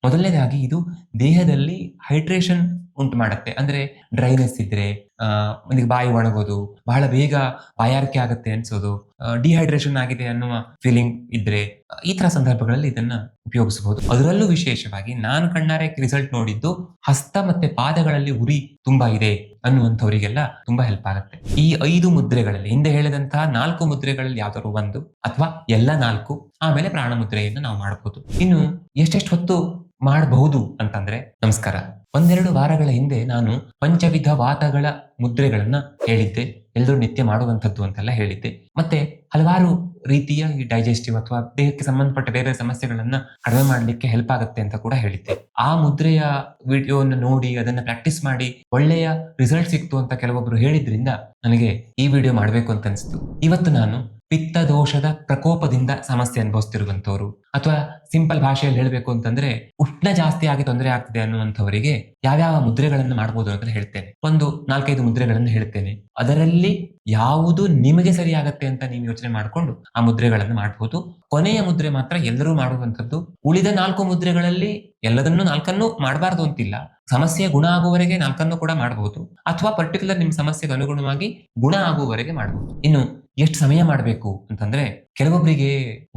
ಮೊದಲನೇದಾಗಿ ಇದು ದೇಹದಲ್ಲಿ ಹೈಡ್ರೇಷನ್ ಉಂಟು ಮಾಡುತ್ತೆ. ಅಂದ್ರೆ ಡ್ರೈನೆಸ್ ಇದ್ರೆ, ಒಂದು ಬಾಯಿ ಒಣಗೋದು, ಬಹಳ ಬೇಗ ಬಾಯಾರಿಕೆ ಆಗುತ್ತೆ ಅನ್ಸೋದು, ಡಿಹೈಡ್ರೇಷನ್ ಆಗಿದೆ ಅನ್ನುವ ಫೀಲಿಂಗ್ ಇದ್ರೆ, ಈ ತರ ಸಂದರ್ಭಗಳಲ್ಲಿ ಇದನ್ನ ಉಪಯೋಗಿಸಬಹುದು. ಅದರಲ್ಲೂ ವಿಶೇಷವಾಗಿ ನಾನು ಕಣ್ಣಾರೆ ರಿಸಲ್ಟ್ ನೋಡಿದ್ದು ಹಸ್ತ ಮತ್ತೆ ಪಾದಗಳಲ್ಲಿ ಉರಿ ತುಂಬಾ ಇದೆ ಅನ್ನುವಂಥವರಿಗೆಲ್ಲ ತುಂಬಾ ಹೆಲ್ಪ್ ಆಗುತ್ತೆ. ಈ 5 ಮುದ್ರೆಗಳಲ್ಲಿ ಹಿಂದೆ ಹೇಳಿದಂತಹ 4 ಮುದ್ರೆಗಳಲ್ಲಿ ಯಾವ್ದಾದ್ರು ಒಂದು ಅಥವಾ ಎಲ್ಲ 4, ಆಮೇಲೆ ಪ್ರಾಣ ಮುದ್ರೆಯನ್ನು ನಾವು ಮಾಡಬಹುದು. ಇನ್ನು ಎಷ್ಟೆಷ್ಟು ಹೊತ್ತು ಮಾಡಬಹುದು ಅಂತಂದ್ರೆ, ನಮಸ್ಕಾರ, ಒಂದೆರಡು ವಾರಗಳ ಹಿಂದೆ ನಾನು ಪಂಚವಿಧ ವಾತಗಳ ಮುದ್ರೆಗಳನ್ನ ಹೇಳಿದ್ದೆ. ಎಲ್ಲರೂ ನಿತ್ಯ ಮಾಡುವಂಥದ್ದು ಅಂತೆಲ್ಲ ಹೇಳಿದ್ದೆ. ಮತ್ತೆ ಹಲವಾರು ರೀತಿಯ ಈ ಡೈಜೆಸ್ಟಿವ್ ಅಥವಾ ದೇಹಕ್ಕೆ ಸಂಬಂಧಪಟ್ಟ ಬೇರೆ ಸಮಸ್ಯೆಗಳನ್ನ ಕಡಿಮೆ ಮಾಡ್ಲಿಕ್ಕೆ ಹೆಲ್ಪ್ ಆಗುತ್ತೆ ಅಂತ ಕೂಡ ಹೇಳಿದ್ದೆ. ಆ ಮುದ್ರೆಯ ವಿಡಿಯೋವನ್ನು ನೋಡಿ ಅದನ್ನ ಪ್ರಾಕ್ಟೀಸ್ ಮಾಡಿ ಒಳ್ಳೆಯ ರಿಸಲ್ಟ್ ಸಿಕ್ತು ಅಂತ ಕೆಲವೊಬ್ರು ಹೇಳಿದ್ರಿಂದ ನನಗೆ ಈ ವಿಡಿಯೋ ಮಾಡ್ಬೇಕು ಅಂತ ಅನಿಸ್ತು. ಇವತ್ತು ನಾನು ಪಿತ್ತ ದೋಷದ ಪ್ರಕೋಪದಿಂದ ಸಮಸ್ಯೆ ಅನುಭವಿಸ್ತಿರುವಂತವ್ರು, ಅಥವಾ ಸಿಂಪಲ್ ಭಾಷೆಯಲ್ಲಿ ಹೇಳಬೇಕು ಅಂತಂದ್ರೆ ಉಷ್ಣ ಜಾಸ್ತಿ ಆಗಿ ತೊಂದರೆ ಆಗ್ತಿದೆ ಅನ್ನುವಂಥವರಿಗೆ ಯಾವ್ಯಾವ ಮುದ್ರೆಗಳನ್ನು ಮಾಡಬಹುದು ಅಂತ ಹೇಳ್ತೇನೆ. ಒಂದು 4-5 ಮುದ್ರೆಗಳನ್ನು ಹೇಳ್ತೇನೆ. ಅದರಲ್ಲಿ ಯಾವುದು ನಿಮಗೆ ಸರಿಯಾಗತ್ತೆ ಅಂತ ನೀವು ಯೋಚನೆ ಮಾಡಿಕೊಂಡು ಆ ಮುದ್ರೆಗಳನ್ನು ಮಾಡಬಹುದು. ಕೊನೆಯ ಮುದ್ರೆ ಮಾತ್ರ ಎಲ್ಲರೂ ಮಾಡುವಂಥದ್ದು. ಉಳಿದ 4 ಮುದ್ರೆಗಳಲ್ಲಿ ಎಲ್ಲದನ್ನು 4 ಮಾಡಬಾರ್ದು ಅಂತಿಲ್ಲ. ಸಮಸ್ಯೆ ಗುಣ ಆಗುವವರೆಗೆ 4 ಕೂಡ ಮಾಡಬಹುದು, ಅಥವಾ ಪರ್ಟಿಕ್ಯುಲರ್ ನಿಮ್ ಸಮಸ್ಯೆಗೆ ಅನುಗುಣವಾಗಿ ಗುಣ ಆಗುವವರೆಗೆ ಮಾಡಬಹುದು. ಇನ್ನು ಎಷ್ಟು ಸಮಯ ಮಾಡಬೇಕು ಅಂತಂದ್ರೆ, ಕೆಲವೊಬ್ಬರಿಗೆ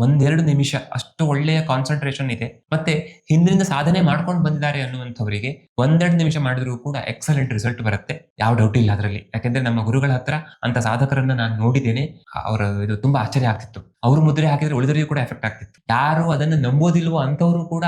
1-2 ನಿಮಿಷ ಅಷ್ಟು ಒಳ್ಳೆಯ ಕಾನ್ಸಂಟ್ರೇಷನ್ ಇದೆ, ಮತ್ತೆ ಹಿಂದಿನಿಂದ ಸಾಧನೆ ಮಾಡ್ಕೊಂಡು ಬಂದಿದ್ದಾರೆ ಅನ್ನುವಂಥವರಿಗೆ 1-2 ನಿಮಿಷ ಮಾಡಿದ್ರು ಕೂಡ ಎಕ್ಸಲೆಂಟ್ ರಿಸಲ್ಟ್ ಬರುತ್ತೆ. ಯಾವ ಡೌಟ್ ಇಲ್ಲ ಅದರಲ್ಲಿ. ಯಾಕೆಂದ್ರೆ ನಮ್ಮ ಗುರುಗಳ ಹತ್ರ ಅಂತ ಸಾಧಕರನ್ನ ನಾನು ನೋಡಿದ್ದೇನೆ. ಅವರ ಇದು ತುಂಬಾ ಆಶ್ಚರ್ಯ ಆಗ್ತಿತ್ತು. ಅವರು ಮುದ್ರೆ ಹಾಕಿದ್ರೆ ಉಳಿದವರಿಗೂ ಕೂಡ ಎಫೆಕ್ಟ್ ಆಗ್ತಿತ್ತು. ಯಾರು ಅದನ್ನ ನಂಬೋದಿಲ್ವೋ ಅಂತವರು ಕೂಡ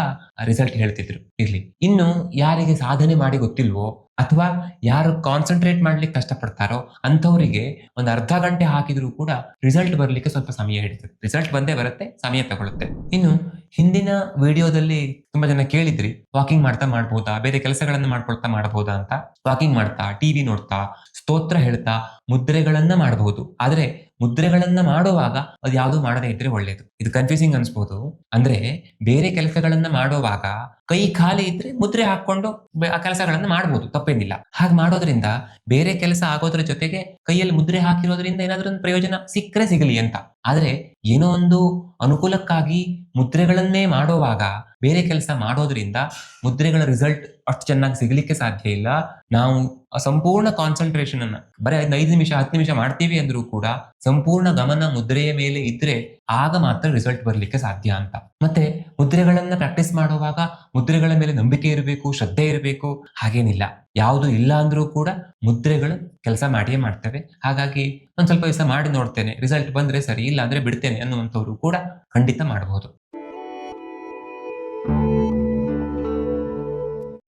ರಿಸಲ್ಟ್ ಹೇಳ್ತಿದ್ರು. ಇರ್ಲಿ. ಇನ್ನು ಯಾರಿಗೆ ಸಾಧನೆ ಮಾಡಿ ಗೊತ್ತಿಲ್ವೋ, ಅಥವಾ ಯಾರು ಕಾನ್ಸಂಟ್ರೇಟ್ ಮಾಡ್ಲಿಕ್ಕೆ ಕಷ್ಟಪಡ್ತಾರೋ ಅಂಥವರಿಗೆ ಒಂದು ಅರ್ಧ ಗಂಟೆ ಹಾಕಿದ್ರು ಕೂಡ ರಿಸಲ್ಟ್ ಬರ್ಲಿಕ್ಕೆ ಸ್ವಲ್ಪ ಸಮಯ ಹಿಡಿತದೆ. ರಿಸಲ್ಟ್ ಬಂದೇ ಬರುತ್ತೆ, ಸಮಯ ತಗೊಳುತ್ತೆ. ಇನ್ನು ಹಿಂದಿನ ವಿಡಿಯೋದಲ್ಲಿ ತುಂಬಾ ಜನ ಕೇಳಿದ್ರಿ, ವಾಕಿಂಗ್ ಮಾಡ್ತಾ ಮಾಡ್ಬೋದಾ, ಬೇರೆ ಕೆಲಸಗಳನ್ನ ಮಾಡ್ಕೊಳ್ತಾ ಮಾಡಬಹುದಾ ಅಂತ. ವಾಕಿಂಗ್ ಮಾಡ್ತಾ, ಟಿವಿ ನೋಡ್ತಾ, ಸ್ತೋತ್ರ ಹೇಳ್ತಾ ಮುದ್ರೆಗಳನ್ನ ಮಾಡಬಹುದು. ಆದ್ರೆ ಮುದ್ರೆಗಳನ್ನ ಮಾಡುವಾಗ ಅದು ಯಾವುದು ಮಾಡದೇ ಇದ್ರೆ ಒಳ್ಳೇದು. ಇದು ಕನ್ಫ್ಯೂಸಿಂಗ್ ಅನ್ಸ್ಬೋದು. ಅಂದ್ರೆ ಬೇರೆ ಕೆಲಸಗಳನ್ನ ಮಾಡುವಾಗ ಕೈ ಖಾಲಿ ಇದ್ರೆ ಮುದ್ರೆ ಹಾಕೊಂಡು ಆ ಕೆಲಸಗಳನ್ನ ಮಾಡ್ಬೋದು, ತಪ್ಪೇನಿಲ್ಲ. ಹಾಗೆ ಮಾಡೋದ್ರಿಂದ ಬೇರೆ ಕೆಲಸ ಆಗೋದ್ರ ಜೊತೆಗೆ ಕೈಯಲ್ಲಿ ಮುದ್ರೆ ಹಾಕಿರೋದ್ರಿಂದ ಏನಾದ್ರೂ ಒಂದು ಪ್ರಯೋಜನ ಸಿಕ್ಕರೆ ಸಿಗಲಿ ಅಂತ. ಆದ್ರೆ ಏನೋ ಒಂದು ಅನುಕೂಲಕ್ಕಾಗಿ ಮುದ್ರೆಗಳನ್ನೇ ಮಾಡುವಾಗ ಬೇರೆ ಕೆಲಸ ಮಾಡೋದ್ರಿಂದ ಮುದ್ರೆಗಳ ರಿಸಲ್ಟ್ ಅಷ್ಟು ಚೆನ್ನಾಗಿ ಸಿಗ್ಲಿಕ್ಕೆ ಸಾಧ್ಯ ಇಲ್ಲ. ನಾವು ಸಂಪೂರ್ಣ ಕಾನ್ಸಂಟ್ರೇಷನ್ ಅನ್ನ ಬರೀ 5 ನಿಮಿಷ 10 ನಿಮಿಷ ಮಾಡ್ತೀವಿ ಅಂದ್ರೂ ಕೂಡ ಸಂಪೂರ್ಣ ಗಮನ ಮುದ್ರೆಯ ಮೇಲೆ ಇದ್ರೆ ಆಗ ಮಾತ್ರ ರಿಸಲ್ಟ್ ಬರ್ಲಿಕ್ಕೆ ಸಾಧ್ಯ ಅಂತ. ಮತ್ತೆ ಮುದ್ರೆಗಳನ್ನ ಪ್ರಾಕ್ಟೀಸ್ ಮಾಡುವಾಗ ಮುದ್ರೆಗಳ ಮೇಲೆ ನಂಬಿಕೆ ಇರಬೇಕು, ಶ್ರದ್ಧೆ ಇರಬೇಕು, ಹಾಗೇನಿಲ್ಲ. ಯಾವುದು ಇಲ್ಲ ಅಂದ್ರೂ ಕೂಡ ಮುದ್ರೆಗಳು ಕೆಲಸ ಮಾಡಿಯೇ ಮಾಡ್ತವೆ. ಹಾಗಾಗಿ ಒಂದ್ ಸ್ವಲ್ಪ ದಿವಸ ಮಾಡಿ ನೋಡ್ತೇನೆ, ರಿಸಲ್ಟ್ ಬಂದ್ರೆ ಸರಿ, ಇಲ್ಲ ಅಂದ್ರೆ ಬಿಡ್ತೇನೆ ಅನ್ನುವಂಥವ್ರು ಕೂಡ ಖಂಡಿತ ಮಾಡಬಹುದು.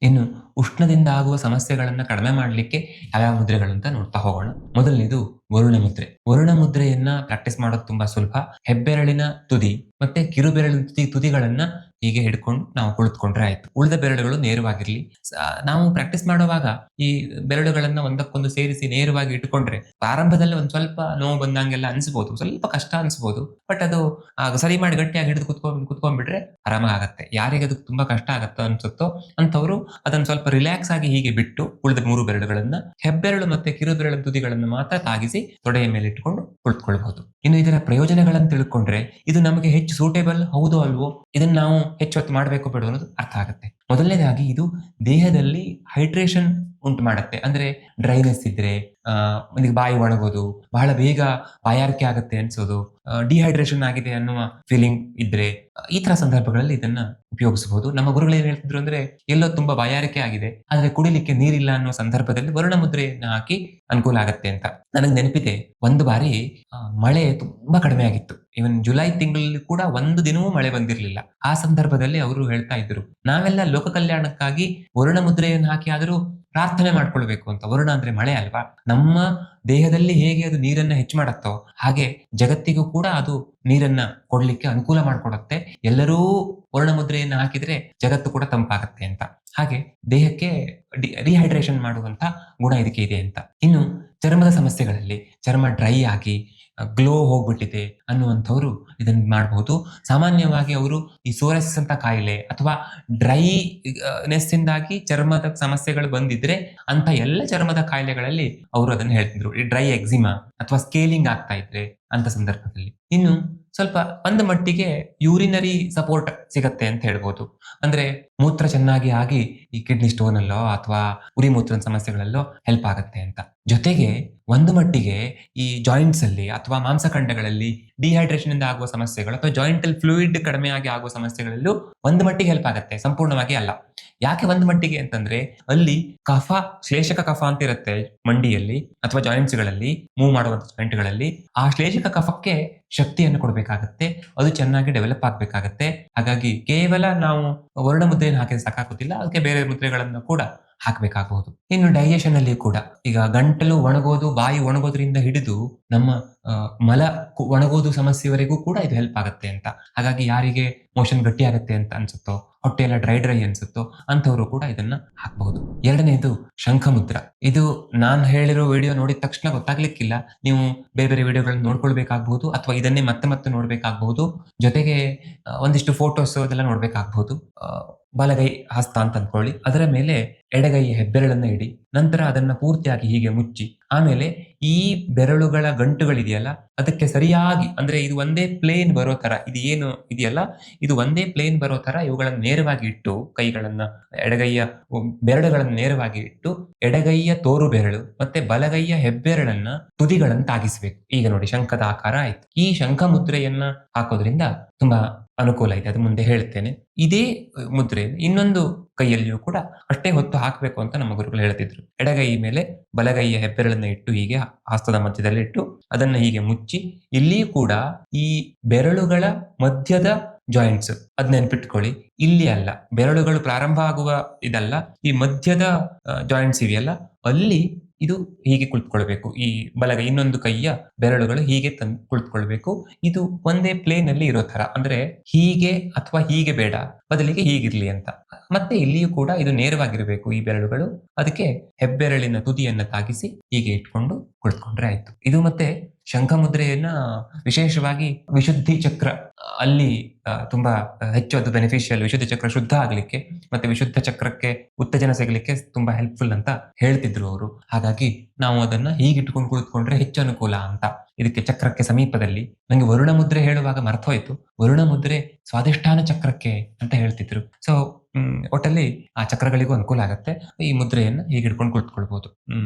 ಇನ್ನು ಉಷ್ಣದಿಂದ ಆಗುವ ಸಮಸ್ಯೆಗಳನ್ನ ಕಡಿಮೆ ಮಾಡ್ಲಿಕ್ಕೆ ಯಾವ್ಯಾವ ಮುದ್ರೆಗಳು ಅಂತ ನೋಡ್ತಾ ಹೋಗೋಣ. ಮೊದಲನೇದು ವರುಣ ಮುದ್ರೆ. ವರುಣ ಮುದ್ರೆಯನ್ನ ಪ್ರಾಕ್ಟೀಸ್ ಮಾಡೋದು ತುಂಬಾ ಸುಲಭ. ಹೆಬ್ಬೆರಳಿನ ತುದಿ ಮತ್ತೆ ಕಿರು ಬೆರಳಿನ ತುದಿಗಳನ್ನ ಹೀಗೆ ಹಿಡ್ಕೊಂಡು ನಾವು ಕುಳಿತುಕೊಂಡ್ರೆ ಆಯ್ತು. ಉಳಿದ ಬೆರಳುಗಳು ನೇರವಾಗಿರ್ಲಿ. ನಾವು ಪ್ರಾಕ್ಟೀಸ್ ಮಾಡುವಾಗ ಈ ಬೆರಳುಗಳನ್ನ ಒಂದಕ್ಕೊಂದು ಸೇರಿಸಿ ನೇರವಾಗಿ ಇಟ್ಕೊಂಡ್ರೆ ಪ್ರಾರಂಭದಲ್ಲಿ ಒಂದ್ ಸ್ವಲ್ಪ ನೋವು ಬಂದಂಗೆಲ್ಲ ಅನ್ಸ್ಬೋದು, ಸ್ವಲ್ಪ ಕಷ್ಟ ಅನ್ಸ್ಬೋದು. ಬಟ್ ಅದು ಸರಿ ಮಾಡಿ ಗಟ್ಟಿಯಾಗಿ ಹಿಡಿದು ಕುತ್ಕೊಂಡ್ಬಿಟ್ರೆ ಆರಾಮಾಗತ್ತೆ. ಯಾರಿಗೆ ಅದು ತುಂಬಾ ಕಷ್ಟ ಆಗತ್ತೋ ಅನ್ಸುತ್ತೋ ಅಂಥವ್ರು ಅದನ್ನ ಸ್ವಲ್ಪ ರಿಲ್ಯಾಕ್ಸ್ ಆಗಿ ಹೀಗೆ ಬಿಟ್ಟು ಉಳಿದ 3 ಬೆರಳುಗಳನ್ನ, ಹೆಬ್ಬೆರಳು ಮತ್ತೆ ಕಿರು ಬೆರಳು ತುದಿಗಳನ್ನು ಮಾತ್ರ ತಾಗಿಸಿ ತೊಡೆಯ ಮೇಲೆ ಇಟ್ಕೊಂಡು ಕುಳಿತುಕೊಳ್ಬಹುದು. ಇನ್ನು ಇದರ ಪ್ರಯೋಜನಗಳನ್ನು ತಿಳ್ಕೊಂಡ್ರೆ ಇದು ನಮಗೆ ಹೆಚ್ಚು ಸೂಟೇಬಲ್ ಹೌದೋ ಅಲ್ವೋ, ಇದನ್ನ ನಾವು ಹೆಚ್ಚು ಹೊತ್ತು ಮಾಡಬೇಕು ಬಿಡು ಅನ್ನೋದು ಅರ್ಥ ಆಗುತ್ತೆ. ಮೊದಲನೇದಾಗಿ ಇದು ದೇಹದಲ್ಲಿ ಹೈಡ್ರೇಷನ್ ಉಂಟು ಮಾಡುತ್ತೆ. ಅಂದ್ರೆ ಡ್ರೈನೆಸ್ ಇದ್ರೆ, ಒಂದು ಬಾಯಿ ಒಣಗೋದು, ಬಹಳ ಬೇಗ ಬಾಯಾರಿಕೆ ಆಗುತ್ತೆ ಅನ್ಸೋದು, ಡಿಹೈಡ್ರೇಷನ್ ಆಗಿದೆ ಅನ್ನುವ ಫೀಲಿಂಗ್ ಇದ್ರೆ, ಈ ತರ ಸಂದರ್ಭಗಳಲ್ಲಿ ಇದನ್ನ ಉಪಯೋಗಿಸಬಹುದು. ನಮ್ಮ ಗುರುಗಳು ಏನ್ ಹೇಳ್ತಿದ್ರು ಅಂದ್ರೆ, ಎಲ್ಲೋ ತುಂಬಾ ಬಾಯಾರಿಕೆ ಆಗಿದೆ ಆದ್ರೆ ಕುಡಿಲಿಕ್ಕೆ ನೀರಿಲ್ಲ ಅನ್ನೋ ಸಂದರ್ಭದಲ್ಲಿ ವರುಣ ಮುದ್ರೆಯನ್ನ ಹಾಕಿ ಅನುಕೂಲ ಆಗತ್ತೆ ಅಂತ. ನನಗೆ ನೆನಪಿದೆ, ಒಂದು ಬಾರಿ ಮಳೆ ತುಂಬಾ ಕಡಿಮೆ ಆಗಿತ್ತು. ಇವನ್ ಜುಲೈ ತಿಂಗಳಲ್ಲಿ ಕೂಡ ಒಂದು ದಿನವೂ ಮಳೆ ಬಂದಿರಲಿಲ್ಲ. ಆ ಸಂದರ್ಭದಲ್ಲಿ ಅವರು ಹೇಳ್ತಾ ಇದ್ರು, ನಾವೆಲ್ಲ ಲೋಕ ಕಲ್ಯಾಣಕ್ಕಾಗಿ ವರುಣ ಮುದ್ರೆಯನ್ನು ಹಾಕಿ ಆದರೂ ಪ್ರಾರ್ಥನೆ ಮಾಡ್ಕೊಳ್ಬೇಕು ಅಂತ. ವರುಣ ಅಂದ್ರೆ ಮಳೆ ಅಲ್ವಾ, ನಮ್ಮ ದೇಹದಲ್ಲಿ ಹೇಗೆ ಅದು ನೀರನ್ನ ಹೆಚ್ಚು ಮಾಡತ್ತೋ ಹಾಗೆ ಜಗತ್ತಿಗೂ ಕೂಡ ಅದು ನೀರನ್ನ ಕೊಡ್ಲಿಕ್ಕೆ ಅನುಕೂಲ ಮಾಡ್ಕೊಡತ್ತೆ. ಎಲ್ಲರೂ ವರುಣ ಮುದ್ರೆಯನ್ನ ಹಾಕಿದ್ರೆ ಜಗತ್ತು ಕೂಡ ತಂಪಾಗತ್ತೆ ಅಂತ. ಹಾಗೆ ದೇಹಕ್ಕೆ ರಿಹೈಡ್ರೇಷನ್ ಮಾಡುವಂತ ಗುಣ ಇದಕ್ಕೆ ಇದೆ ಅಂತ. ಇನ್ನು ಚರ್ಮದ ಸಮಸ್ಯೆಗಳಲ್ಲಿ, ಚರ್ಮ ಡ್ರೈ ಆಗಿ ಗ್ಲೋ ಹೋಗ್ಬಿಟ್ಟಿದೆ ಅನ್ನುವಂಥವ್ರು ಇದನ್ನ ಮಾಡಬಹುದು. ಸಾಮಾನ್ಯವಾಗಿ ಅವರು ಈ ಸೋರಿಯಾಸಿಸ್ ಅಂತ ಕಾಯಿಲೆ ಅಥವಾ ಡ್ರೈ ನೆಸ್ ಇಂದಾಗಿ ಚರ್ಮದ ಸಮಸ್ಯೆಗಳು ಬಂದಿದ್ರೆ ಅಂತ ಎಲ್ಲ ಚರ್ಮದ ಕಾಯಿಲೆಗಳಲ್ಲಿ ಅವರು ಅದನ್ನ ಹೇಳ್ತಿದ್ರು. ಈ ಡ್ರೈ ಎಕ್ಸಿಮಾ ಅಥವಾ ಸ್ಕೇಲಿಂಗ್ ಆಗ್ತಾ ಇದ್ರೆ ಅಂತ ಸಂದರ್ಭದಲ್ಲಿ. ಇನ್ನು ಸ್ವಲ್ಪ ಒಂದು ಮಟ್ಟಿಗೆ ಯೂರಿನರಿ ಸಪೋರ್ಟ್ ಸಿಗತ್ತೆ ಅಂತ ಹೇಳ್ಬೋದು. ಅಂದ್ರೆ ಮೂತ್ರ ಚೆನ್ನಾಗಿ ಆಗಿ ಈ ಕಿಡ್ನಿ ಸ್ಟೋನ್ ಅಲ್ಲೋ ಅಥವಾ ಉರಿ ಮೂತ್ರದ ಸಮಸ್ಯೆಗಳಲ್ಲೋ ಹೆಲ್ಪ್ ಆಗತ್ತೆ ಅಂತ. ಜೊತೆಗೆ ಒಂದು ಮಟ್ಟಿಗೆ ಈ ಜಾಯಿಂಟ್ಸ್ ಅಲ್ಲಿ ಅಥವಾ ಮಾಂಸಖಂಡಗಳಲ್ಲಿ ಡಿಹೈಡ್ರೇಷನ್ ಇಂದ ಆಗುವ ಸಮಸ್ಯೆಗಳು ಅಥವಾ ಜಾಯಿಂಟ್ ಅಲ್ಲಿ ಫ್ಲೂಯಿಡ್ ಕಡಿಮೆ ಆಗಿ ಆಗುವ ಸಮಸ್ಯೆಗಳಲ್ಲೂ ಒಂದು ಮಟ್ಟಿಗೆ ಹೆಲ್ಪ್ ಆಗುತ್ತೆ, ಸಂಪೂರ್ಣವಾಗಿ ಅಲ್ಲ. ಯಾಕೆ ಒಂದು ಮಟ್ಟಿಗೆ ಅಂತಂದ್ರೆ ಅಲ್ಲಿ ಕಫ, ಶ್ಲೇಷಕ ಕಫ ಅಂತ ಇರುತ್ತೆ ಮಂಡಿಯಲ್ಲಿ ಅಥವಾ ಜಾಯಿಂಟ್ಸ್ ಗಳಲ್ಲಿ, ಮೂವ್ ಮಾಡುವಂತ ಜಾಯಿಂಟ್ ಗಳಲ್ಲಿ. ಆ ಶ್ಲೇಷಕ ಕಫಕ್ಕೆ ಶಕ್ತಿಯನ್ನು ಕೊಡಬೇಕಾಗತ್ತೆ, ಅದು ಚೆನ್ನಾಗಿ ಡೆವಲಪ್ ಆಗ್ಬೇಕಾಗತ್ತೆ. ಹಾಗಾಗಿ ಕೇವಲ ನಾವು ವರ್ಣ ಮುದ್ರೆಯನ್ನು ಹಾಕಿದ್ರೆ ಸಾಕಾಗುತ್ತಿಲ್ಲ, ಅದಕ್ಕೆ ಬೇರೆ ಮುದ್ರೆಗಳನ್ನು ಕೂಡ ಹಾಕಬೇಕಾಗಬಹುದು. ಇನ್ನು ಡೈಜೆಷನ್ ಅಲ್ಲಿ ಕೂಡ ಈಗ ಗಂಟಲು ಒಣಗೋದು, ಬಾಯಿ ಒಣಗೋದ್ರಿಂದ ಹಿಡಿದು ನಮ್ಮ ಮಲ ಒಣಗೋದು ಸಮಸ್ಯೆವರೆಗೂ ಕೂಡ ಇದು ಹೆಲ್ಪ್ ಆಗುತ್ತೆ ಅಂತ. ಹಾಗಾಗಿ ಯಾರಿಗೆ ಮೋಷನ್ ಗಟ್ಟಿ ಆಗುತ್ತೆ ಅಂತ ಅನ್ಸುತ್ತೋ, ಹೊಟ್ಟೆ ಎಲ್ಲ ಡ್ರೈ ಅನ್ಸುತ್ತೋ ಅಂತವರು ಕೂಡ ಇದನ್ನ ಹಾಕಬಹುದು. ಎರಡನೇದು ಶಂಖಮುದ್ರ. ಇದು ನಾನು ಹೇಳಿರೋ ವಿಡಿಯೋ ನೋಡಿದ ತಕ್ಷಣ ಗೊತ್ತಾಗ್ಲಿಕ್ಕಿಲ್ಲ, ನೀವು ಬೇರೆ ಬೇರೆ ವಿಡಿಯೋಗಳನ್ನ ನೋಡ್ಕೊಳ್ಬೇಕಾಗಬಹುದು ಅಥವಾ ಇದನ್ನೇ ಮತ್ತೆ ಮತ್ತೆ ನೋಡ್ಬೇಕಾಗಬಹುದು. ಜೊತೆಗೆ ಒಂದಿಷ್ಟು ಫೋಟೋಸ್ ಅದೆಲ್ಲ ನೋಡ್ಬೇಕಾಗಬಹುದು. ಬಲಗೈ ಹಸ್ತ ಅಂತ ಅಂದ್ಕೊಳ್ಳಿ, ಅದರ ಮೇಲೆ ಎಡಗೈಯ ಹೆಬ್ಬೆರಳನ್ನ ಇಡಿ, ನಂತರ ಅದನ್ನ ಪೂರ್ತಿಯಾಗಿ ಹೀಗೆ ಮುಚ್ಚಿ, ಆಮೇಲೆ ಈ ಬೆರಳುಗಳ ಗಂಟುಗಳಿದೆಯಲ್ಲ ಅದಕ್ಕೆ ಸರಿಯಾಗಿ, ಅಂದ್ರೆ ಇದು ಒಂದೇ ಪ್ಲೇನ್ ಬರೋ ತರ, ಇದು ಏನು ಇದೆಯಲ್ಲ ಇದು ಒಂದೇ ಪ್ಲೇನ್ ಬರೋ ತರ ಇವುಗಳನ್ನ ನೇರವಾಗಿ ಇಟ್ಟು, ಕೈಗಳನ್ನ ಎಡಗೈಯ ಬೆರಳುಗಳನ್ನ ನೇರವಾಗಿ ಇಟ್ಟು, ಎಡಗೈಯ ತೋರು ಬೆರಳು ಮತ್ತೆ ಬಲಗೈಯ ಹೆಬ್ಬೆರಳನ್ನ ತುದಿಗಳನ್ನ ತಾಗಿಸ್ಬೇಕು. ಈಗ ನೋಡಿ ಶಂಖದ ಆಕಾರ ಆಯ್ತು. ಈ ಶಂಖ ಮುದ್ರೆಯನ್ನ ಹಾಕೋದ್ರಿಂದ ತುಂಬಾ ಅನುಕೂಲ ಇದೆ, ಅದು ಮುಂದೆ ಹೇಳ್ತೇನೆ. ಇದೇ ಮುದ್ರೆ ಇನ್ನೊಂದು ಕೈಯಲ್ಲಿಯೂ ಕೂಡ ಅಷ್ಟೇ ಹೊತ್ತು ಹಾಕಬೇಕು ಅಂತ ನಮ್ಮ ಗುರುಗಳು ಹೇಳ್ತಿದ್ರು. ಎಡಗೈ ಮೇಲೆ ಬಲಗೈಯ ಹೆಬ್ಬೆರಳನ್ನ ಇಟ್ಟು ಹೀಗೆ ಹಸ್ತದ ಮಧ್ಯದಲ್ಲಿ ಇಟ್ಟು ಅದನ್ನ ಹೀಗೆ ಮುಚ್ಚಿ, ಇಲ್ಲಿಯೂ ಕೂಡ ಈ ಬೆರಳುಗಳ ಮಧ್ಯದ ಜಾಯಿಂಟ್ಸ್ ಅದ್ ನೆನ್ಪಿಟ್ಕೊಳ್ಳಿ. ಇಲ್ಲಿ ಅಲ್ಲ, ಬೆರಳುಗಳು ಪ್ರಾರಂಭ ಆಗುವ ಇದಲ್ಲ, ಈ ಮಧ್ಯದ ಜಾಯಿಂಟ್ಸ್ ಇವೆಯಲ್ಲ ಅಲ್ಲಿ ಇದು ಹೀಗೆ ಕುಳಿತುಕೊಳ್ಬೇಕು. ಈ ಬಲಗೈ ಇನ್ನೊಂದು ಕೈಯ ಬೆರಳುಗಳು ಹೀಗೆ ಕುಳಿತುಕೊಳ್ಬೇಕು. ಇದು ಒಂದೇ ಪ್ಲೇನ್ ಅಲ್ಲಿ ಇರೋ ತರ, ಅಂದ್ರೆ ಹೀಗೆ ಅಥವಾ ಹೀಗೆ ಬೇಡ, ಬದಲಿಗೆ ಹೀಗಿರ್ಲಿ ಅಂತ. ಮತ್ತೆ ಇಲ್ಲಿಯೂ ಕೂಡ ಇದು ನೇರವಾಗಿರಬೇಕು ಈ ಬೆರಳುಗಳು. ಅದಕ್ಕೆ ಹೆಬ್ಬೆರಳಿನ ತುದಿಯನ್ನ ತಾಗಿಸಿ ಹೀಗೆ ಇಟ್ಕೊಂಡು ಕುಳಿತುಕೊಂಡ್ರೆ ಆಯ್ತು. ಇದು ಮತ್ತೆ ಶಂಖ ಮುದ್ರೆಯನ್ನ ವಿಶೇಷವಾಗಿ ವಿಶುದ್ಧಿ ಚಕ್ರ ಅಲ್ಲಿ ತುಂಬಾ ಹೆಚ್ಚು ಅದು ಬೆನಿಫಿಷಿಯಲ್. ವಿಶುದ್ಧಿ ಚಕ್ರ ಶುದ್ಧ ಆಗ್ಲಿಕ್ಕೆ ಮತ್ತೆ ವಿಶುದ್ಧ ಚಕ್ರಕ್ಕೆ ಉತ್ತೇಜನ ಸಿಗಲಿಕ್ಕೆ ತುಂಬಾ ಹೆಲ್ಪ್ಫುಲ್ ಅಂತ ಹೇಳ್ತಿದ್ರು ಅವರು. ಹಾಗಾಗಿ ನಾವು ಅದನ್ನ ಹೀಗಿಟ್ಕೊಂಡು ಕುಳಿತುಕೊಂಡ್ರೆ ಹೆಚ್ಚು ಅನುಕೂಲ ಅಂತ. ಇದಕ್ಕೆ ಚಕ್ರಕ್ಕೆ ಸಮೀಪದಲ್ಲಿ, ನಂಗೆ ವರುಣ ಮುದ್ರೆ ಹೇಳುವಾಗ ಮರ್ತೋಯ್ತು, ವರುಣ ಮುದ್ರೆ ಸ್ವಾದಿಷ್ಠಾನ ಚಕ್ರಕ್ಕೆ ಅಂತ ಹೇಳ್ತಿದ್ರು. ಸೊ ಒಟ್ಟಲ್ಲಿ ಆ ಚಕ್ರಗಳಿಗೂ ಅನುಕೂಲ ಆಗತ್ತೆ. ಈ ಮುದ್ರೆಯನ್ನ ಹೀಗೆ ಇಟ್ಕೊಂಡು ಕೂತ್ಕೊಳ್ಬಹುದು.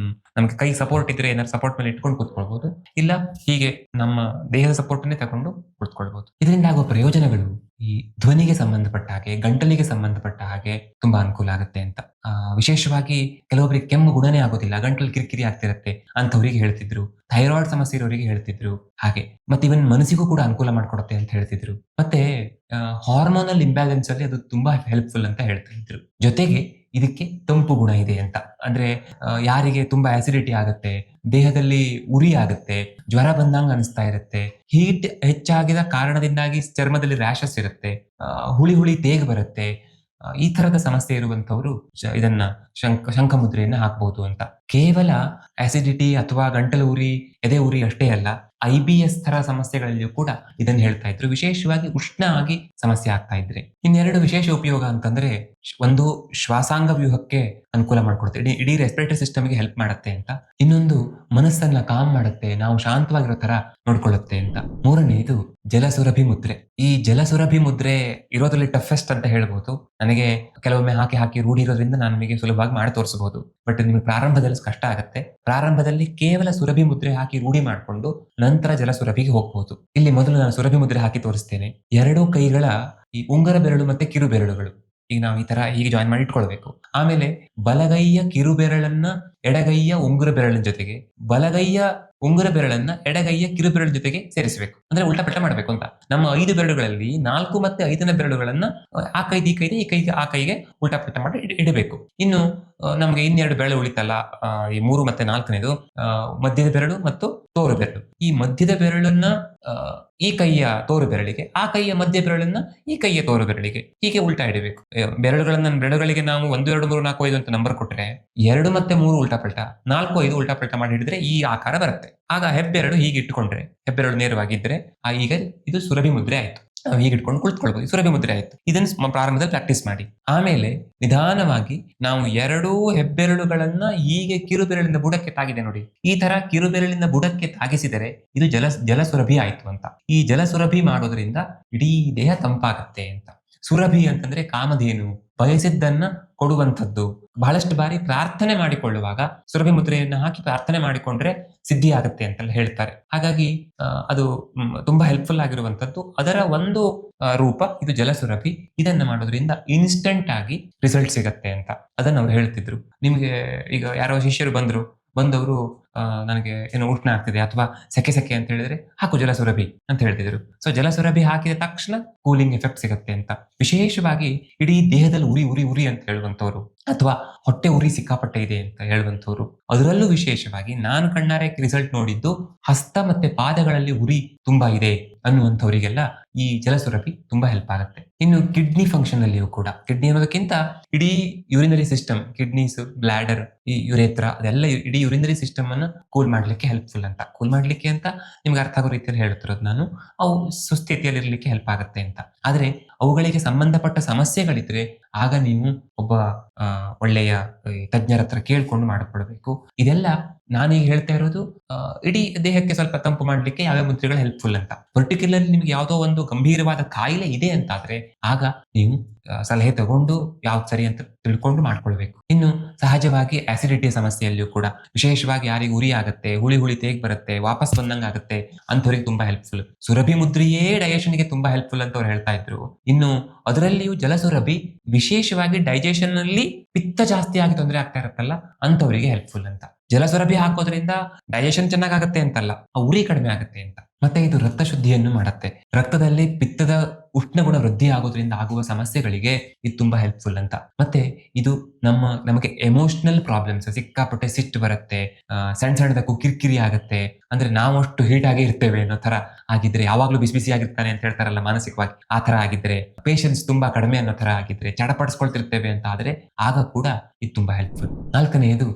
ನಮ್ಗೆ ಕೈ ಸಪೋರ್ಟ್ ಇದ್ರೆ ಏನಾದ್ರು ಸಪೋರ್ಟ್ ಮೇಲೆ ಇಟ್ಕೊಂಡು ಕೂತ್ಕೊಳ್ಬಹುದು, ಇಲ್ಲ ಹೀಗೆ ನಮ್ಮ ದೇಹದ ಸಪೋರ್ಟ್ ಅನ್ನೇ ತಗೊಂಡು ಕೂತ್ಕೊಳ್ಬಹುದು. ಇದರಿಂದ ಆಗುವ ಪ್ರಯೋಜನಗಳು ಈ ಧ್ವನಿಗೆ ಸಂಬಂಧಪಟ್ಟ ಹಾಗೆ, ಗಂಟಲಿಗೆ ಸಂಬಂಧಪಟ್ಟ ಹಾಗೆ ತುಂಬಾ ಅನುಕೂಲ ಆಗುತ್ತೆ ಅಂತ. ವಿಶೇಷವಾಗಿ ಕೆಲವೊಬ್ಬರಿಗೆ ಕೆಮ್ಮು ಗುಣನೇ ಆಗೋದಿಲ್ಲ, ಗಂಟಲು ಕಿರಿಕಿರಿ ಆಗ್ತಿರತ್ತೆ ಅಂತವ್ರಿಗೆ ಹೇಳ್ತಿದ್ರು. ಥೈರಾಯ್ಡ್ ಸಮಸ್ಯೆ ಇರೋರಿಗೆ ಹೇಳ್ತಿದ್ರು ಹಾಗೆ. ಮತ್ತೆ ಇವನ್ ಮನಸ್ಸಿಗೂ ಕೂಡ ಅನುಕೂಲ ಮಾಡ್ಕೊಡುತ್ತೆ ಅಂತ ಹೇಳ್ತಿದ್ರು. ಮತ್ತೆ ಹಾರ್ಮೋನಲ್ ಇಂಬ್ಯಾಲೆನ್ಸ್ ಅಲ್ಲಿ ಅದು ತುಂಬಾ ಹೆಲ್ಪ್ಫುಲ್ ಅಂತ ಹೇಳ್ತಾ ಇದ್ರು. ಜೊತೆಗೆ ಇದಕ್ಕೆ ತಂಪು ಗುಣ ಇದೆ ಅಂತ. ಅಂದ್ರೆ ಯಾರಿಗೆ ತುಂಬಾ ಆಸಿಡಿಟಿ ಆಗುತ್ತೆ, ದೇಹದಲ್ಲಿ ಉರಿ ಆಗುತ್ತೆ, ಜ್ವರ ಬಂದಂಗ ಅನಿಸ್ತಾ ಇರುತ್ತೆ, ಹೀಟ್ ಹೆಚ್ಚಾಗಿದ ಕಾರಣದಿಂದಾಗಿ ಚರ್ಮದಲ್ಲಿ ರ್ಯಾಷಸ್ ಇರುತ್ತೆ, ಹುಳಿ ಹುಳಿ ತೇಗ ಬರುತ್ತೆ, ಈ ತರದ ಸಮಸ್ಯೆ ಇರುವಂತವರು ಇದನ್ನ ಶಂಖ ಮುದ್ರೆಯನ್ನ ಹಾಕಬಹುದು ಅಂತ. ಕೇವಲ ಆಸಿಡಿಟಿ ಅಥವಾ ಗಂಟಲು ಉರಿ, ಎದೆ ಉರಿ ಅಷ್ಟೇ ಅಲ್ಲ, IBS ತರ ಸಮಸ್ಯೆಗಳಲ್ಲಿಯೂ ಕೂಡ ಇದನ್ನ ಹೇಳ್ತಾ ಇದ್ರು. ವಿಶೇಷವಾಗಿ ಉಷ್ಣ ಆಗಿ ಸಮಸ್ಯೆ ಆಗ್ತಾ ಇದ್ರೆ. ಇನ್ನೆರಡು ವಿಶೇಷ ಉಪಯೋಗ ಅಂತಂದ್ರೆ, ಒಂದು ಶ್ವಾಸಾಂಗ ವ್ಯೂಹಕ್ಕೆ ಅನುಕೂಲ ಮಾಡ್ಕೊಡುತ್ತೆ, ಇಡೀ ರೆಸ್ಪಿರೇಟರಿ ಸಿಸ್ಟಮ್ಗೆ ಹೆಲ್ಪ್ ಮಾಡುತ್ತೆ ಅಂತ. ಇನ್ನೊಂದು ಮನಸ್ಸನ್ನ ಕಾಮ್ ಮಾಡುತ್ತೆ, ನಾವು ಶಾಂತವಾಗಿರೋ ತರ ನೋಡ್ಕೊಳ್ಳುತ್ತೆ ಅಂತ. ಮೂರನೇದು ಜಲಸುರಭಿ ಮುದ್ರೆ. ಈ ಜಲಸುರಭಿ ಮುದ್ರೆ ಇರೋದ್ರಲ್ಲಿ ಟಫೆಸ್ಟ್ ಅಂತ ಹೇಳ್ಬೋದು. ನನಗೆ ಕೆಲವೊಮ್ಮೆ ಹಾಕಿ ರೂಢಿ ಇರೋದ್ರಿಂದ ನಾನು ನಿಮಗೆ ಸುಲಭವಾಗಿ ಮಾಡಿ ತೋರಿಸಬಹುದು. ಬಟ್ ನಿಮಗೆ ಪ್ರಾರಂಭದಲ್ಲಿ ಕಷ್ಟ ಆಗುತ್ತೆ. ಪ್ರಾರಂಭದಲ್ಲಿ ಕೇವಲ ಸುರಭಿ ಮುದ್ರೆ ಹಾಕಿ ರೂಢಿ ಮಾಡಿಕೊಂಡು ನಂತರ ಜಲಸುರಭಿಗೆ ಹೋಗ್ಬಹುದು. ಇಲ್ಲಿ ಮೊದಲು ನಾನು ಸುರಭಿ ಮುದ್ರೆ ಹಾಕಿ ತೋರಿಸ್ತೇನೆ. ಎರಡೂ ಕೈಗಳ ಈ ಉಂಗರ ಬೆರಳು ಮತ್ತೆ ಕಿರು ಬೆರಳುಗಳು ಈಗ ನಾವು ಈ ತರ ಹೀಗೆ ಜಾಯಿನ್ ಮಾಡಿ ಇಟ್ಕೊಳ್ಬೇಕು. ಆಮೇಲೆ ಬಲಗೈಯ ಕಿರು ಬೆರಳನ್ನ ಎಡಗೈಯ ಉಂಗುರ ಬೆರಳಿನ ಜೊತೆಗೆ, ಬಲಗೈಯ ಉಂಗುರ ಬೆರಳನ್ನ ಎಡಗೈಯ ಕಿರು ಬೆರಳ ಜೊತೆಗೆ ಸೇರಿಸಬೇಕು. ಅಂದ್ರೆ ಉಲ್ಟಾ ಪಲ್ಟಾ ಮಾಡ್ಬೇಕು ಅಂತ. ನಮ್ಮ 5 ಬೆರಳುಗಳಲ್ಲಿ 4 ಮತ್ತೆ 5ನೇ ಬೆರಳುಗಳನ್ನ ಆ ಕೈಗೆ ಈ ಕೈಗೆ, ಈ ಕೈಗೆ ಆ ಕೈಗೆ ಉಲ್ಟಾ ಪಲ್ಟಾ ಮಾಡಿ ಇಡಬೇಕು. ಇನ್ನು ನಮ್ಗೆ ಇನ್ನೆರಡು ಬೆರಳು ಉಳಿತಲ್ಲ, ಈ 3 ಮತ್ತೆ 4ನೇದು ಮಧ್ಯದ ಬೆರಳು ಮತ್ತು ತೋರು ಬೆರಳು. ಈ ಮಧ್ಯದ ಬೆರಳನ್ನ ಈ ಕೈಯ ತೋರು ಬೆರಳಿಗೆ, ಆ ಕೈಯ ಮಧ್ಯ ಬೆರಳನ್ನ ಈ ಕೈಯ ತೋರು ಬೆರಳಿಗೆ ಹೀಗೆ ಉಲ್ಟಾ ಇಡಬೇಕು. ಬೆರಳುಗಳಿಗೆ ನಾವು 1, 2, 3, 4, 5 ಅಂತ ನಂಬರ್ ಕೊಟ್ರೆ 2 ಮತ್ತೆ 3 ಉಲ್ಟಾ ಪಲ್ಟಾ, 4, 5 ಉಲ್ಟಾ ಪಲ್ಟಾ ಮಾಡಿ ಹಿಡಿದ್ರೆ ಈ ಆಕಾರ ಬರುತ್ತೆ. ಆಗ ಹೆಬ್ಬೆರಳು ಹೀಗೆ ಇಟ್ಟುಕೊಂಡ್ರೆ, ಹೆಬ್ಬೆರಳು ನೇರವಾಗಿದ್ರೆ ಈಗ ಇದು ಸುರಭಿ ಮುದ್ರೆ ಆಯ್ತು. ನಾವು ಹೀಗೆ ಇಟ್ಕೊಂಡು ಕುಳಿತುಕೊಳ್ಬಹುದು. ಸುರಭಿ ಮುದ್ರೆ ಆಯ್ತು. ಇದನ್ನು ಪ್ರಾರಂಭದಲ್ಲಿ ಪ್ರಾಕ್ಟೀಸ್ ಮಾಡಿ. ಆಮೇಲೆ ನಿಧಾನವಾಗಿ ನಾವು ಎರಡೂ ಹೆಬ್ಬೆರಳುಗಳನ್ನ ಹೀಗೆ ಕಿರುಬೆರಳಿಂದ ಬುಡಕ್ಕೆ ತಾಗಿದೆ ನೋಡಿ. ಈ ತರ ಕಿರುಬೆರಳಿಂದ ಬುಡಕ್ಕೆ ತಾಗಿಸಿದರೆ ಇದು ಜಲಸುರಭಿ ಆಯ್ತು ಅಂತ. ಈ ಜಲಸುರಭಿ ಮಾಡೋದ್ರಿಂದ ಇಡೀ ದೇಹ ತಂಪಾಗತ್ತೆ ಅಂತ. ಸುರಭಿ ಅಂತಂದ್ರೆ ಕಾಮಧೇನು, ಬಯಸಿದ್ದನ್ನ ಕೊಡುವಂಥದ್ದು. ಬಹಳಷ್ಟು ಬಾರಿ ಪ್ರಾರ್ಥನೆ ಮಾಡಿಕೊಳ್ಳುವಾಗ ಸುರಭಿ ಮುದ್ರೆಯನ್ನ ಹಾಕಿ ಪ್ರಾರ್ಥನೆ ಮಾಡಿಕೊಂಡ್ರೆ ಸಿದ್ಧಿ ಆಗುತ್ತೆ ಅಂತೆಲ್ಲ ಹೇಳ್ತಾರೆ. ಹಾಗಾಗಿ ಅದು ತುಂಬಾ ಹೆಲ್ಪ್ಫುಲ್ ಆಗಿರುವಂತದ್ದು. ಅದರ ಒಂದು ರೂಪ ಇದು ಜಲಸುರಭಿ. ಇದನ್ನ ಮಾಡೋದ್ರಿಂದ ಇನ್ಸ್ಟೆಂಟ್ ಆಗಿ ರಿಸಲ್ಟ್ ಸಿಗತ್ತೆ ಅಂತ ಅದನ್ನ ಅವ್ರು ಹೇಳ್ತಿದ್ರು. ನಿಮ್ಗೆ ಈಗ ಯಾರೋ ಶಿಷ್ಯರು ಬಂದವರು ನನಗೆ ಏನೋ ಉಷ್ಣ ಆಗ್ತಿದೆ ಅಥವಾ ಸೆಕೆ ಅಂತ ಹೇಳಿದ್ರೆ ಹಾಕು ಜಲಸುರಭಿ ಅಂತ ಹೇಳ್ತಿದ್ರು. ಸೊ ಜಲಸುರಭಿ ಹಾಕಿದ ತಕ್ಷಣ ಕೂಲಿಂಗ್ ಎಫೆಕ್ಟ್ ಸಿಗುತ್ತೆ ಅಂತ. ವಿಶೇಷವಾಗಿ ಇಡೀ ದೇಹದಲ್ಲಿ ಉರಿ ಉರಿ ಉರಿ ಅಂತ ಹೇಳುವಂತವ್ರು ಅಥವಾ ಹೊಟ್ಟೆ ಉರಿ ಸಿಕ್ಕಾಪಟ್ಟೆ ಇದೆ ಅಂತ ಹೇಳುವಂತವ್ರು, ಅದರಲ್ಲೂ ವಿಶೇಷವಾಗಿ ನಾನು ಕಣ್ಣಾರೆ ರಿಸಲ್ಟ್ ನೋಡಿದ್ದು ಹಸ್ತ ಮತ್ತೆ ಪಾದಗಳಲ್ಲಿ ಉರಿ ತುಂಬಾ ಇದೆ ಅನ್ನುವಂಥವರಿಗೆಲ್ಲ ಈ ಜಲಸುರಭಿ ತುಂಬಾ ಹೆಲ್ಪ್ ಆಗುತ್ತೆ. ಇನ್ನು ಕಿಡ್ನಿ ಫಂಕ್ಷನ್ ಅಲ್ಲಿಯೂ ಕೂಡ, ಕಿಡ್ನಿ ಅನ್ನೋದಕ್ಕಿಂತ ಇಡೀ ಯೂರಿನರಿ ಸಿಸ್ಟಮ್, ಕಿಡ್ನೀಸ್, ಬ್ಲಾಡರ್, ಈ ಯುರೇತ್ರ, ಅದೆಲ್ಲ ಇಡೀ ಯೂರಿನರಿ ಸಿಸ್ಟಮ್ ಅನ್ನು ಕೂಲ್ ಮಾಡ್ಲಿಕ್ಕೆ ಹೆಲ್ಪ್ಫುಲ್ ಅಂತ. ಕೂಲ್ ಮಾಡ್ಲಿಕ್ಕೆ ಅಂತ ನಿಮ್ಗೆ ಅರ್ಥ ಆಗೋ ರೀತಿಯಲ್ಲಿ ಹೇಳ್ತಿರೋದು ನಾನು. ಅವು ಸುಸ್ಥಿತಿಯಲ್ಲಿ ಇರ್ಲಿಕ್ಕೆ ಹೆಲ್ಪ್ ಆಗುತ್ತೆ ಅಂತ. ಆದ್ರೆ ಅವುಗಳಿಗೆ ಸಂಬಂಧಪಟ್ಟ ಸಮಸ್ಯೆಗಳಿದ್ರೆ ಆಗ ನೀವು ಒಬ್ಬ ಒಳ್ಳೆಯ ತಜ್ಞರ ಹತ್ರ ಕೇಳ್ಕೊಂಡು ಮಾಡಿಕೊಳ್ಬೇಕು. ಇದೆಲ್ಲ ನಾನೀಗ ಹೇಳ್ತಾ ಇರೋದು ಇಡೀ ದೇಹಕ್ಕೆ ಸ್ವಲ್ಪ ತಂಪು ಮಾಡ್ಲಿಕ್ಕೆ ಯಾವ್ಯಾವ ಮುದ್ರೆಗಳು ಹೆಲ್ಪ್ಫುಲ್ ಅಂತ. ಪರ್ಟಿಕ್ಯುಲರ್ಲಿ ನಿಮ್ಗೆ ಯಾವುದೋ ಒಂದು ಗಂಭೀರವಾದ ಕಾಯಿಲೆ ಇದೆ ಅಂತಾದ್ರೆ ಆಗ ನೀವು ಸಲಹೆ ತಗೊಂಡು ಯಾವ್ದು ಸರಿ ಅಂತ ತಿಳ್ಕೊಂಡು ಮಾಡ್ಕೊಳ್ಬೇಕು. ಇನ್ನು ಸಹಜವಾಗಿ ಆಸಿಡಿಟಿಯ ಸಮಸ್ಯೆಯಲ್ಲಿಯೂ ಕೂಡ, ವಿಶೇಷವಾಗಿ ಯಾರಿಗೆ ಉರಿ ಆಗುತ್ತೆ, ಹುಳಿ ತೇಗ್ ಬರುತ್ತೆ, ವಾಪಸ್ ಬಂದಂಗ ಆಗುತ್ತೆ ಅಂಥವ್ರಿಗೆ ತುಂಬಾ ಹೆಲ್ಪ್ಫುಲ್. ಸುರಭಿ ಮುದ್ರೆಯೇ ಡೈಜೆಷನ್ಗೆ ತುಂಬಾ ಹೆಲ್ಪ್ಫುಲ್ ಅಂತ ಅವ್ರು ಹೇಳ್ತಾ ಇದ್ರು. ಇನ್ನು ಅದರಲ್ಲಿಯೂ ಜಲಸುರಭಿ ವಿಶೇಷವಾಗಿ ಡೈಜೆಷನ್ ನಲ್ಲಿ ಪಿತ್ತ ಜಾಸ್ತಿ ಆಗಿ ತೊಂದರೆ ಆಗ್ತಾ ಇರುತ್ತಲ್ಲ ಅಂಥವರಿಗೆ ಹೆಲ್ಪ್ಫುಲ್ ಅಂತ. ಜಲಸುರಭಿ ಹಾಕೋದ್ರಿಂದ ಡೈಜೆಷನ್ ಚೆನ್ನಾಗಾಗತ್ತೆ ಅಂತಲ್ಲ, ಆ ಉರಿ ಕಡಿಮೆ ಆಗುತ್ತೆ ಅಂತ. ಮತ್ತೆ ಇದು ರಕ್ತ ಶುದ್ಧಿಯನ್ನು ಮಾಡುತ್ತೆ. ರಕ್ತದಲ್ಲಿ ಪಿತ್ತದ ಉಷ್ಣಗುಣ ವೃದ್ಧಿ ಆಗೋದ್ರಿಂದ ಆಗುವ ಸಮಸ್ಯೆಗಳಿಗೆ ಇದು ತುಂಬಾ ಹೆಲ್ಪ್ಫುಲ್ ಅಂತ. ಮತ್ತೆ ಇದು ನಮಗೆ ಎಮೋಷನಲ್ ಪ್ರಾಬ್ಲಮ್ಸ್, ಸಿಕ್ಕಾಪಟ್ಟೆ ಸಿಟ್ಟು ಬರುತ್ತೆ, ಸಣ್ಣದಕ್ಕೂ ಕಿರಿಕಿರಿ ಆಗುತ್ತೆ, ಅಂದ್ರೆ ನಾವು ಅಷ್ಟು ಹೀಟ್ ಆಗೇ ಇರ್ತೇವೆ ಅನ್ನೋ ತರ ಆಗಿದ್ರೆ, ಯಾವಾಗ್ಲೂ ಬಿಸಿ ಆಗಿರ್ತಾನೆ ಅಂತ ಹೇಳ್ತಾರಲ್ಲ ಮಾನಸಿಕವಾಗಿ, ಆ ತರ ಆಗಿದ್ರೆ, ಪೇಷನ್ಸ್ ತುಂಬಾ ಕಡಿಮೆ ಅನ್ನೋ ತರ ಆಗಿದ್ರೆ, ಚಡಪಡಿಸ್ಕೊಳ್ತಿರ್ತೇವೆ ಅಂತ ಆದ್ರೆ ಆಗ ಕೂಡ ಇದು ತುಂಬಾ ಹೆಲ್ಪ್ಫುಲ್. ನಾಲ್ಕನೆಯದು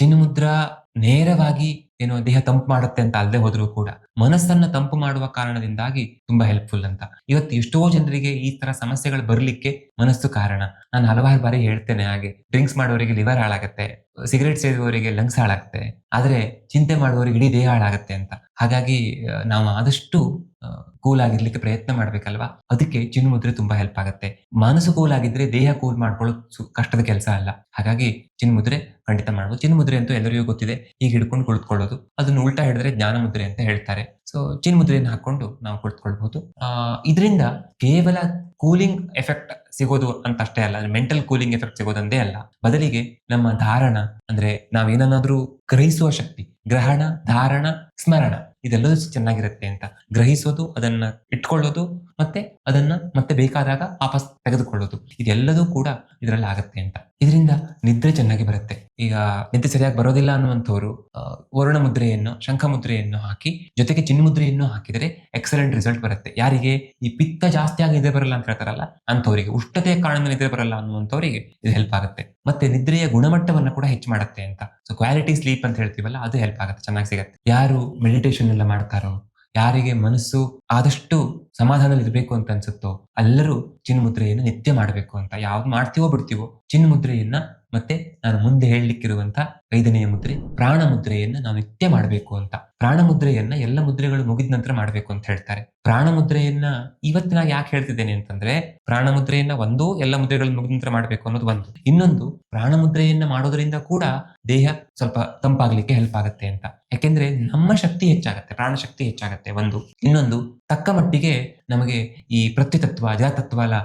ಚಿನ್ಮುದ್ರಾ ನೇರವಾಗಿ ಏನೋ ದೇಹ ತಂಪು ಮಾಡುತ್ತೆ ಅಂತ ಅಲ್ಲದೆ ಹೋದ್ರೂ ಕೂಡ ಮನಸ್ಸನ್ನ ತಂಪು ಮಾಡುವ ಕಾರಣದಿಂದಾಗಿ ತುಂಬಾ ಹೆಲ್ಪ್ಫುಲ್ ಅಂತ. ಇವತ್ತು ಎಷ್ಟೋ ಜನರಿಗೆ ಈ ತರ ಸಮಸ್ಯೆಗಳು ಬರ್ಲಿಕ್ಕೆ ಮನಸ್ಸು ಕಾರಣ. ನಾನು ಹಲವಾರು ಬಾರಿ ಹೇಳ್ತೇನೆ, ಹಾಗೆ ಡ್ರಿಂಕ್ಸ್ ಮಾಡೋರಿಗೆ ಲಿವರ್ ಹಾಳಾಗತ್ತೆ, ಸಿಗರೇಟ್ ಸೇದುವವರಿಗೆ ಲಂಗ್ಸ್ ಹಾಳಾಗುತ್ತೆ, ಆದ್ರೆ ಚಿಂತೆ ಮಾಡುವವರಿಗೆ ಇಡೀ ದೇಹ ಹಾಳಾಗತ್ತೆ ಅಂತ. ಹಾಗಾಗಿ ನಾವು ಆದಷ್ಟು ಕೂಲ್ ಆಗಿರ್ಲಿಕ್ಕೆ ಪ್ರಯತ್ನ ಮಾಡ್ಬೇಕಲ್ವಾ. ಅದಕ್ಕೆ ಚಿನ್ಮುದ್ರೆ ತುಂಬಾ ಹೆಲ್ಪ್ ಆಗುತ್ತೆ. ಮನಸ್ಸು ಕೂಲ್ ಆಗಿದ್ರೆ ದೇಹ ಕೂಲ್ ಮಾಡ್ಕೊಳ್ಳೋದು ಕಷ್ಟದ ಕೆಲಸ ಅಲ್ಲ. ಹಾಗಾಗಿ ಚಿನ್ಮುದ್ರೆ ಖಂಡಿತ ಮಾಡ್ಬೋದು. ಚಿನ್ಮುದ್ರೆ ಅಂತೂ ಎಲ್ಲರಿಗೂ ಗೊತ್ತಿದೆ, ಈಗ ಹಿಡ್ಕೊಂಡು ಕುಳಿತುಕೊಳ್ಳೋದು. ಅದನ್ನು ಉಲ್ಟಾ ಹಿಡಿದ್ರೆ ಜ್ಞಾನ ಮುದ್ರೆ ಅಂತ ಹೇಳ್ತಾರೆ. ಸೊ ಚಿನ್ಮುದ್ರೆಯನ್ನು ಹಾಕೊಂಡು ನಾವು ಕುಳಿತುಕೊಳ್ಬಹುದು. ಇದರಿಂದ ಕೇವಲ ಕೂಲಿಂಗ್ ಎಫೆಕ್ಟ್ ಸಿಗೋದು ಅಂತ ಅಷ್ಟೇ ಅಲ್ಲ, ಮೆಂಟಲ್ ಕೂಲಿಂಗ್ ಎಫೆಕ್ಟ್ ಸಿಗೋದಂದೇ ಅಲ್ಲ, ಬದಲಿಗೆ ನಮ್ಮ ಧಾರಣ, ಅಂದ್ರೆ ನಾವೇನಾದ್ರೂ ಗ್ರಹಿಸುವ ಶಕ್ತಿ, ಗ್ರಹಣ, ಧಾರಣ, ಸ್ಮರಣ, ಇದೆಲ್ಲದೂ ಚೆನ್ನಾಗಿರುತ್ತೆ ಅಂತ. ಗ್ರಹಿಸೋದು, ಅದನ್ನ ಇಟ್ಕೊಳ್ಳೋದು, ಮತ್ತೆ ಅದನ್ನ ಮತ್ತೆ ಬೇಕಾದಾಗ ವಾಪಸ್ ತೆಗೆದುಕೊಳ್ಳೋದು, ಇದೆಲ್ಲದೂ ಕೂಡ ಇದರಲ್ಲಿ ಆಗತ್ತೆ ಅಂತ. ಇದರಿಂದ ನಿದ್ರೆ ಚೆನ್ನಾಗಿ ಬರುತ್ತೆ. ಈಗ ನಿದ್ದೆ ಸರಿಯಾಗಿ ಬರೋದಿಲ್ಲ ಅನ್ನುವಂಥವ್ರು ವರುಣ ಮುದ್ರೆಯನ್ನು, ಶಂಖ ಮುದ್ರೆಯನ್ನು ಹಾಕಿ ಜೊತೆಗೆ ಚಿನ್ಮುದ್ರೆಯನ್ನು ಹಾಕಿದರೆ ಎಕ್ಸಲೆಂಟ್ ರಿಸಲ್ಟ್ ಬರುತ್ತೆ. ಯಾರಿಗೆ ಈ ಪಿತ್ತ ಜಾಸ್ತಿ ಆಗಿ ನಿದ್ರೆ ಬರಲ್ಲ ಅಂತ ಹೇಳ್ತಾರಲ್ಲ ಅಂಥವರಿಗೆ, ಉಷ್ಣತೆಯ ಕಾರಣದಿಂದ ನಿದ್ರೆ ಬರಲ್ಲ ಅನ್ನುವಂಥವರಿಗೆ ಇದು ಹೆಲ್ಪ್ ಆಗುತ್ತೆ. ಮತ್ತೆ ನಿದ್ರೆಯ ಗುಣಮಟ್ಟವನ್ನ ಕೂಡ ಹೆಚ್ಚು ಮಾಡುತ್ತೆ ಅಂತ. ಸೊ ಕ್ವಾಲಿಟಿ ಸ್ಲೀಪ್ ಅಂತ ಹೇಳ್ತೀವಲ್ಲ, ಅದು ಹೆಲ್ಪ್ ಆಗುತ್ತೆ, ಚೆನ್ನಾಗಿ ಸಿಗುತ್ತೆ. ಯಾರು ಮೆಡಿಟೇಷನ್ ಎಲ್ಲ ಮಾಡ್ತಾರೋ, ಯಾರಿಗೆ ಮನಸ್ಸು ಆದಷ್ಟು ಸಮಾಧಾನದಲ್ಲಿ ಇರಬೇಕು ಅಂತ ಅನ್ಸುತ್ತೋ ಎಲ್ಲರೂ ಚಿನ್ಮುದ್ರೆಯನ್ನು ನಿತ್ಯ ಮಾಡಬೇಕು ಅಂತ. ಯಾವ್ದು ಮಾಡ್ತೀವೋ ಬಿಡ್ತೀವೋ ಚಿನ್ಮುದ್ರೆಯನ್ನ, ಮತ್ತೆ ನಾನು ಮುಂದೆ ಹೇಳಲಿಕ್ಕಿರುವಂತ 5ನೆಯ ಮುದ್ರೆ ಪ್ರಾಣ ಮುದ್ರೆಯನ್ನ ನಾವು ನಿತ್ಯ ಮಾಡಬೇಕು ಅಂತ. ಪ್ರಾಣ ಮುದ್ರೆಯನ್ನ ಎಲ್ಲ ಮುದ್ರೆಗಳು ಮುಗಿದ ನಂತರ ಮಾಡ್ಬೇಕು ಅಂತ ಹೇಳ್ತಾರೆ. ಪ್ರಾಣ ಮುದ್ರೆಯನ್ನ ಇವತ್ತು ನಾ ಯಾಕೆ ಹೇಳ್ತಿದ್ದೇನೆ ಅಂತಂದ್ರೆ, ಪ್ರಾಣ ಮುದ್ರೆಯನ್ನ ಒಂದು ಎಲ್ಲ ಮುದ್ರೆಗಳು ಮುಗಿದ ನಂತರ ಮಾಡ್ಬೇಕು ಅನ್ನೋದು ಒಂದು. ಇನ್ನೊಂದು, ಪ್ರಾಣ ಮುದ್ರೆಯನ್ನ ಮಾಡೋದ್ರಿಂದ ಕೂಡ ದೇಹ ಸ್ವಲ್ಪ ತಂಪಾಗ್ಲಿಕ್ಕೆ ಹೆಲ್ಪ್ ಆಗುತ್ತೆ ಅಂತ. ಯಾಕೆಂದ್ರೆ ನಮ್ಮ ಶಕ್ತಿ ಹೆಚ್ಚಾಗತ್ತೆ, ಪ್ರಾಣ ಶಕ್ತಿ ಹೆಚ್ಚಾಗತ್ತೆ ಒಂದು. ಇನ್ನೊಂದು, ತಕ್ಕ ಮಟ್ಟಿಗೆ ನಮಗೆ ಈ ಪ್ರತ್ಯುತತ್ವ, ಜಲತತ್ವ ಎಲ್ಲ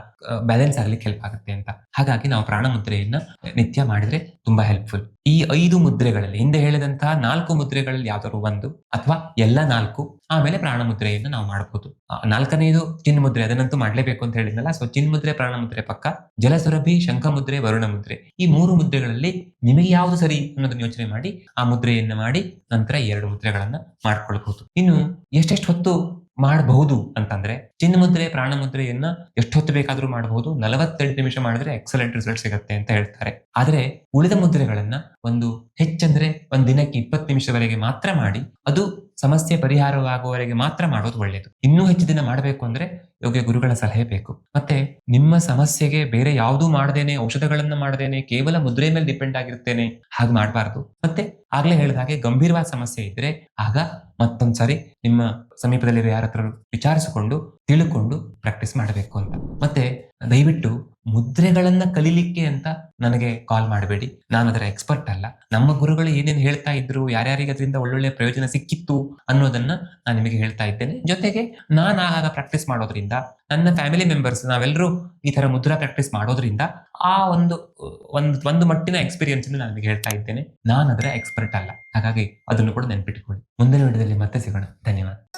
ಬ್ಯಾಲೆನ್ಸ್ ಆಗ್ಲಿಕ್ಕೆ ಹೆಲ್ಪ್ ಆಗುತ್ತೆ ಅಂತ. ಹಾಗಾಗಿ ನಾವು ಪ್ರಾಣ ಮುದ್ರೆಯನ್ನ ನಿತ್ಯ ಮಾಡಿದ್ರೆ ತುಂಬಾ ಹೆಲ್ಪ್ಫುಲ್. ಈ 5 ಮುದ್ರೆಗಳಲ್ಲಿ, ಹಿಂದೆ ಹೇಳಿದಂತಹ 4 ಮುದ್ರೆಗಳಲ್ಲಿ ಯಾವ್ದಾದ್ರು ಒಂದು ಅಥವಾ ಎಲ್ಲ 4, ಆಮೇಲೆ ಪ್ರಾಣ ಮುದ್ರೆಯನ್ನು ನಾವು ಮಾಡಬಹುದು. 4ನೇದು ಚಿನ್ಮುದ್ರೆ, ಅದನ್ನಂತೂ ಮಾಡ್ಲೇಬೇಕು ಅಂತ ಹೇಳಿದ್ನಲ್ಲ. ಸೊ ಚಿನ್ಮುದ್ರೆ, ಪ್ರಾಣ ಮುದ್ರೆ ಪಕ್ಕ, ಜಲಸುರಭಿ, ಶಂಖ ಮುದ್ರೆ, ವರುಣ ಮುದ್ರೆ, ಈ 3 ಮುದ್ರೆಗಳಲ್ಲಿ ನಿಮಗೆ ಯಾವ್ದು ಸರಿ ಅನ್ನೋದನ್ನ ಯೋಚನೆ ಮಾಡಿ ಆ ಮುದ್ರೆಯನ್ನ ಮಾಡಿ ನಂತರ 2 ಮುದ್ರೆಗಳನ್ನ ಮಾಡ್ಕೊಳ್ಬಹುದು. ಇನ್ನು ಎಷ್ಟೆಷ್ಟು ಹೊತ್ತು ಮಾಡಬಹುದು ಅಂತಂದ್ರೆ, ಚಿನ್ಮುದ್ರೆ, ಪ್ರಾಣ ಮುದ್ರೆಯನ್ನ ಎಷ್ಟು ಹೊತ್ತು ಬೇಕಾದ್ರೂ ಮಾಡಬಹುದು. 48 ನಿಮಿಷ ಮಾಡಿದ್ರೆ ಎಕ್ಸಲೆಂಟ್ ರಿಸಲ್ಟ್ ಸಿಗುತ್ತೆ ಅಂತ ಹೇಳ್ತಾರೆ. ಆದ್ರೆ ಉಳಿದ ಮುದ್ರೆಗಳನ್ನ ಹೆಚ್ಚಂದ್ರೆ ಒಂದ್ ದಿನಕ್ಕೆ 20 ನಿಮಿಷವರೆಗೆ ಮಾತ್ರ ಮಾಡಿ, ಅದು ಸಮಸ್ಯೆ ಪರಿಹಾರವಾಗುವವರೆಗೆ ಮಾತ್ರ ಮಾಡೋದು ಒಳ್ಳೆಯದು. ಇನ್ನೂ ಹೆಚ್ಚು ದಿನ ಮಾಡಬೇಕು ಅಂದ್ರೆ ಯೋಗ್ಯ ಗುರುಗಳ ಸಲಹೆ ಬೇಕು. ಮತ್ತೆ ನಿಮ್ಮ ಸಮಸ್ಯೆಗೆ ಬೇರೆ ಯಾವುದೂ ಮಾಡದೇನೆ, ಔಷಧಗಳನ್ನ ಮಾಡದೇನೆ, ಕೇವಲ ಮುದ್ರೆ ಮೇಲೆ ಡಿಪೆಂಡ್ ಆಗಿರ್ತೇನೆ ಹಾಗೆ ಮಾಡಬಾರ್ದು. ಮತ್ತೆ ಆಗ್ಲೇ ಹೇಳಿದ ಹಾಗೆ ಗಂಭೀರವಾದ ಸಮಸ್ಯೆ ಇದ್ರೆ ಆಗ ಮತ್ತೊಂದ್ಸರಿ ನಿಮ್ಮ ಸಮೀಪದಲ್ಲಿರೋ ಯಾರ ಹತ್ರ ವಿಚಾರಿಸಿಕೊಂಡು ತಿಳ್ಕೊಂಡು ಪ್ರಾಕ್ಟೀಸ್ ಮಾಡಬೇಕು ಅಂತ. ಮತ್ತೆ ದಯವಿಟ್ಟು ಮುದ್ರೆಗಳನ್ನ ಕಲೀಲಿಕ್ಕೆ ಅಂತ ನನಗೆ ಕಾಲ್ ಮಾಡಬೇಡಿ. ನಾನು ಅದರ ಎಕ್ಸ್ಪರ್ಟ್ ಅಲ್ಲ. ನಮ್ಮ ಗುರುಗಳು ಏನೇನು ಹೇಳ್ತಾ ಇದ್ರು, ಯಾರ್ಯಾರಿಗೆ ಅದರಿಂದ ಒಳ್ಳೊಳ್ಳೆ ಪ್ರಯೋಜನ ಸಿಕ್ಕಿತ್ತು ಅನ್ನೋದನ್ನ ನಾನು ನಿಮಗೆ ಹೇಳ್ತಾ ಇದ್ದೇನೆ. ಜೊತೆಗೆ ನಾನು ಆಗ ಪ್ರಾಕ್ಟೀಸ್ ಮಾಡೋದ್ರಿಂದ, ನನ್ನ ಫ್ಯಾಮಿಲಿ ಮೆಂಬರ್ಸ್ ನಾವೆಲ್ಲರೂ ಈ ತರ ಮುದ್ರಾ ಪ್ರಾಕ್ಟೀಸ್ ಮಾಡೋದ್ರಿಂದ ಆ ಒಂದು ಮಟ್ಟಿನ ಎಕ್ಸ್ಪೀರಿಯನ್ಸ್ ನಾನು ನಿಮಗೆ ಹೇಳ್ತಾ ಇದ್ದೇನೆ. ನಾನು ಅದರ ಎಕ್ಸ್ಪರ್ಟ್ ಅಲ್ಲ. ಹಾಗಾಗಿ ಅದನ್ನು ಕೂಡ ನೆನ್ಪಿಟ್ಕೊಳ್ಳಿ. ಮುಂದಿನ ವಿಡಿಯೋದಲ್ಲಿ ಮತ್ತೆ ಸಿಗೋಣ. ಧನ್ಯವಾದ.